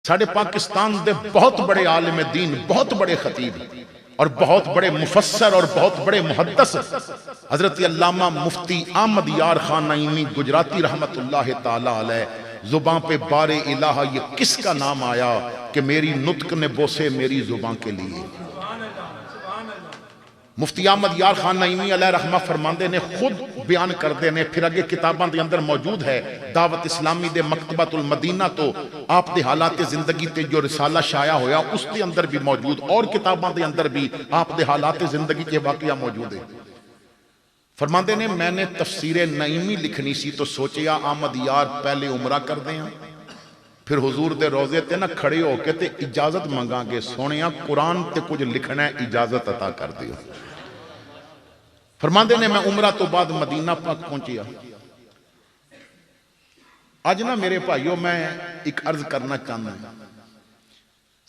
ساڑھے پاکستان دے بہت بڑے عالم دین، بہت بڑے خطیب اور بہت بڑے مفسر اور بہت بڑے محدث حضرت علامہ مفتی احمد یار خان نعیمی گجراتی رحمت اللہ تعالی علیہ، زباں پہ بار الہ یہ کس کا نام آیا کہ میری نطق نے بوسے میری زباں کے لیے۔ مفتی احمد یار خان نعیمی علیہ رحمہ فرماندے نے خود بیان کر دے نے، پھر اگے کتاباں دے اندر موجود ہے، دعوت اسلامی دے مکتبۃ المدینہ تو آپ دے حالات زندگی تے جو رسالہ شائع ہویا اس دے اندر بھی موجود، اور کتاباں دے اندر بھی آپ دے حالات زندگی کے واقعہ موجود ہے۔ فرماندے نے میں نے تفسیر نعیمی لکھنی سی تو سوچیا احمد یار پہلے عمرہ کر دیں، پھر حضور دے روزے تے نہ کھڑے ہو کے تے اجازت منگا گے، سونیا قرآن تے کچھ لکھنا ہے، اجازت عطا کر دیو۔ فرماندے نے میں عمرہ تو بعد مدینہ پاک پہنچیا۔ آج نا میرے بھائیوں میں ایک عرض کرنا چاہتا ہوں،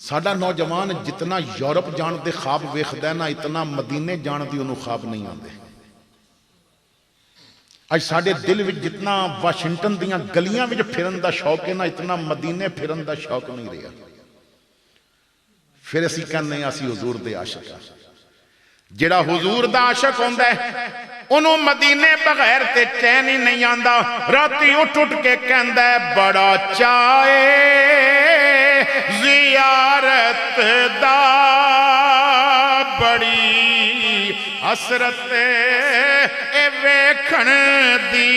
ساڈا نوجوان جتنا یورپ جان دے خواب ویکھدا ہے نا، اتنا مدینے جان دی انہوں خواب نہیں آندے۔ آج ساڑھے دل وچ جتنا واشنگٹن دیاں گلیاں وچ پھرن دا شوق ہے نا، اتنا مدینے پھرن دا شوق نہیں رہا۔ پھر اسی کہنے ہیں اسی حضور دے عاشق ہیں، جڑا حضور دا عاشق ہوندا ہے انہوں مدینے بغیر تے چین ہی نہیں آندا، راتی اٹھ اٹھ کے کہندا ہے بڑا چاہے زیارت دا، بڑی حسرت اے ویکھن دی،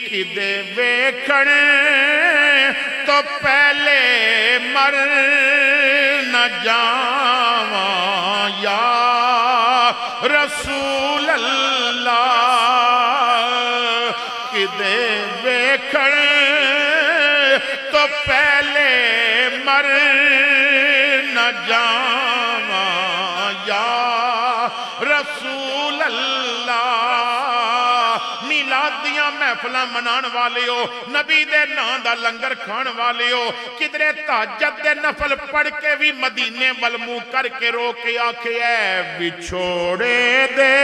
کدے ویکھن تو پہلے مر نہ جاواں یا رسول اللہ، کدے ویکھن تو پہلے مر نہ جاواں یا رسول اللہ۔ میلادیاں محفلاں منان والے ہو، نبی دے نام دا لنگر کھان والے ہو، کدرے تہجد دے نفل پڑھ کے بھی مدینے والمو کر کے رو کے آکھے اے بچھوڑے دے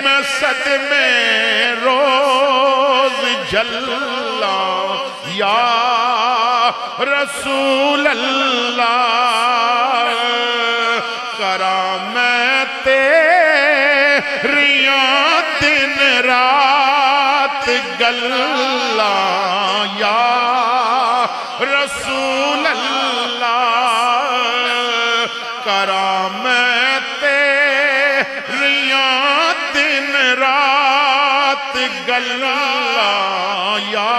میں صدمے روز جھلا یا رسول اللہ، کرامیں تیریاں دن رات گلا یا رسول اللہ، کرامیں تیریاں دن رات گلا یا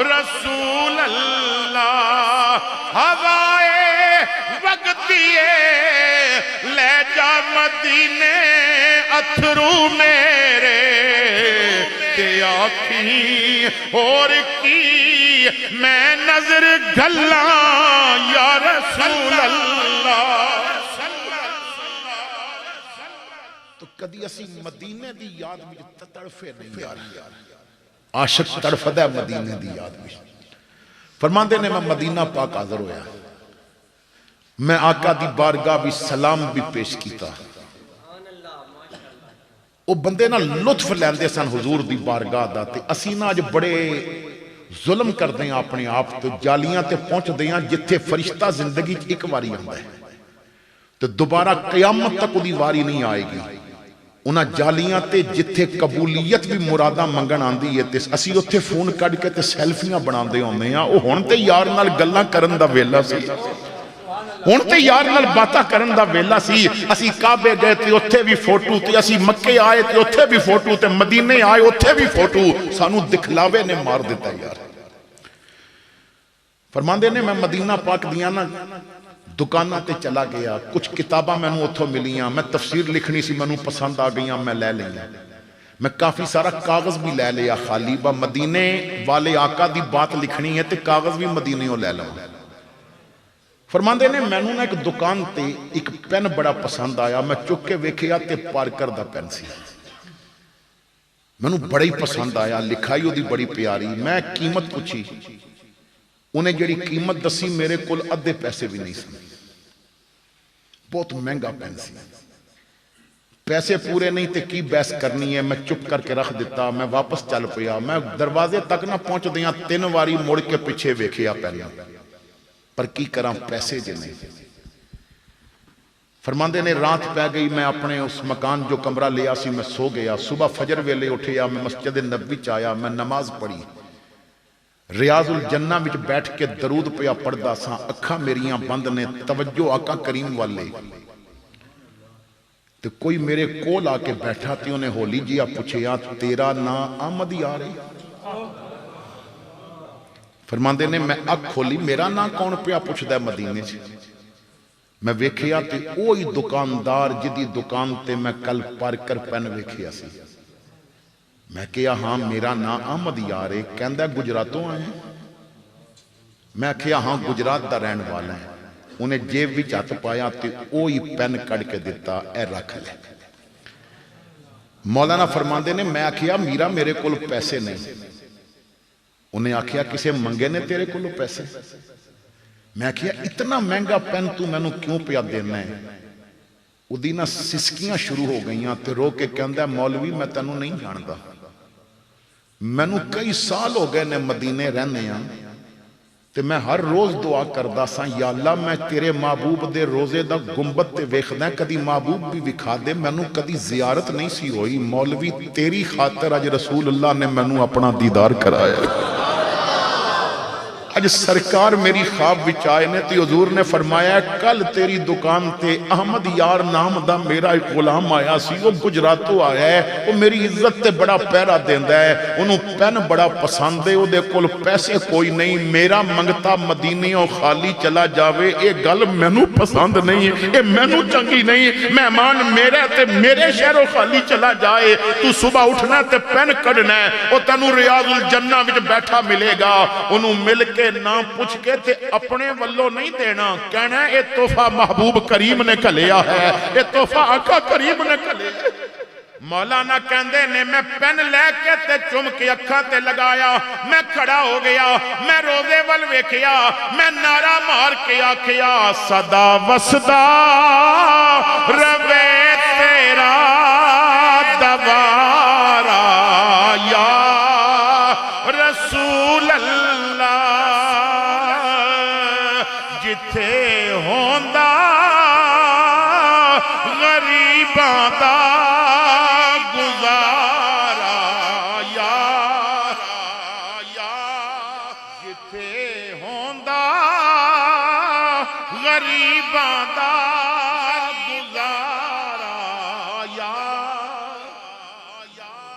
رسول اللہ۔ ہوائے وقتیے لے جا مدینے اتھرو میرے تے آکھی اور کی میں نظر گھلا یا رسول اللہ۔ تو کدی اسی مدینے دی یاد میں تڑفے نہیں یار، عاشق تڑفدہ ہے مدینے دی یاد میں۔ فرماندے نے میں مدینہ پاک حاضر ہویا، میں آقا دی بارگاہ بھی سلام بھی پیش کیتا، وہ بندے نا لطف لیندے سن حضور دی بارگاہ دا، تے اسی نا آج بڑے ظلم کر دیں اپنے آپ تو جالیاں تے پہنچ دیاں جتھے فرشتہ زندگی ایک واری آندہ ہے تو دوبارہ قیامت تک دی واری نہیں آئے گی، انہاں جالیاں تے جتھے قبولیت بھی مرادہ منگن آندی ہے تے اسی اتھے فون کڑ کے تے سیلفیاں بنا دے ہوندے ہیں، وہ ہون تے یار نال گلاں کرن دا ویلا سی، ہون تے یار نال باتاں کرن دا ویلا سی، اسی کعبے گئے تے اتھے بھی فوٹو تے، اسی مکے آئے تے اتھے بھی فوٹو تے، مدینے آئے اتھے بھی فوٹو، سانو دکھلاوے نے مار دیتا یار۔ فرماندے نے میں مدینہ پاک دیاں نا دکانہ تے چلا گیا، کچھ کتاباں میں نو اتھو ملیاں، میں تفسیر لکھنی سی میں نو پسند آ گئیاں، میں لے لیا، میں کافی سارا کاغذ بھی لے لیا خالی، با مدینے والے آقا دی بات لکھنی ہے تے کاغذ بھی مدینے ہو لے لوں۔ فرماندے نے میں نو ایک دکان تے ایک پین بڑا پسند آیا، میں چکے ویکھیا تے پارکر دا پین سی، میں نو بڑی پسند آیا، لکھائی ہو دی بڑی پیاری، میں قیمت پوچھی، انہیں جڑی قیمت دسی میرے کل ادھے پیسے بھی نہیں سن، بہت مہنگا پین سی، پیسے پورے نہیں تے کی بحث کرنی ہے، میں چپ کر کے رکھ دیتا، میں واپس چل پیا، میں دروازے تک نہ پہنچ دیاں 3 واری مڑ کے پیچھے ویکھیا پہلا، پر کی کراں پیسے جے نہیں۔ فرماندے نے رات پہ گئی، میں اپنے اس مکان جو کمرہ لیا سی میں سو گیا، صبح فجر ویلے اٹھیا، میں مسجد نبوی چایا، میں نماز پڑھی، ریاض الجنہ وچ بیٹھ کے درود پیا پڑھدا ساں، اکھاں میریاں بند نے، توجہ آقا کریم والے، تو کوئی میرے کول آ کے بیٹھا تے انہیں ہولی جیا پوچھیا تیرا نا احمد یار ہے؟ فرماندے نے میں اکھ کھولی، میرا نا کون پیا پوچھدا ہے مدینے سے؟ میں ویکھیا تے اوہی دکاندار جدی دکان تے میں کل پارکر پین ویکھیا سی، میں کہیا ہاں میرا نا احمد یار ہے، کہندا گجراتوں آئے ہیں؟ میں کہیا ہاں گجرات دا رہن والا ہے، انہیں جیب بھی ہاتھ پایا تے اوہی پین کڑ کے دیتا، اے رکھ لے۔ مولانا فرماندے نے میں آکھیا میرا میرے کول پیسے نہیں، انہیں آکھیا کسے منگے نے تیرے کولو پیسے؟ میں آکھیا اتنا مہنگا پین تو میں نو کیوں پیا دینا ہے؟ ادھی نہ سسکیاں شروع ہو گئیاں تے رو کے کہندہ ہے مولوی میں تینوں نہیں جاندا، میں نو کئی سال ہو گئے نے مدینے رہنے ہیں، تے میں ہر روز دعا کردہ ساں یا اللہ میں تیرے محبوب دے روزے دا گنبد تے ویکھدا کدی محبوب بھی وکھا دے، میں نو کدی زیارت نہیں سی ہوئی، مولوی تیری خاطر اج رسول اللہ نے میں نو اپنا دیدار کرایا، اج سرکار میری خواب وچ آئے نے تے حضور نے فرمایا کل تیری دکان تے احمد یار نام دا میرا ایک غلام آیا سی، وہ گجراتوں آیا ہے، وہ میری عزت تے بڑا پیرا دیندہ ہے، انہوں پین بڑا پسند ہے، وہ دے کل پیسے کوئی نہیں، میرا منگتا مدینیوں خالی چلا جاوے، اے گل مینوں پسند نہیں ہے، اے مینوں چنگی نہیں، مہمان میرے تے میرے شہروں خالی چلا جائے، تو صبح اٹھنا تے پین کڑنا ہے، وہ تنو ریاض الجنہ وچ بیٹھا ملے گا، انہوں مل کے نام پوچھ کے تے اپنے والوں نہیں دینا، کہنا ہے اے تحفہ محبوب کریم نے کھلیا ہے، اے تحفہ آقا کریم نے کھلیا ہے۔ مولانا کہندے نے میں پین لے کے تے چم کے اکھاں تے لگایا، میں کھڑا ہو گیا، میں روزے وال ویکھیا، میں نعرہ مار کے آکھیا صدا وسدا روے تیرا دوارا یا رسول اللہ، جتھے ہوندہ غریباں دا گزارا یا جتھے ہوندہ غریباں دا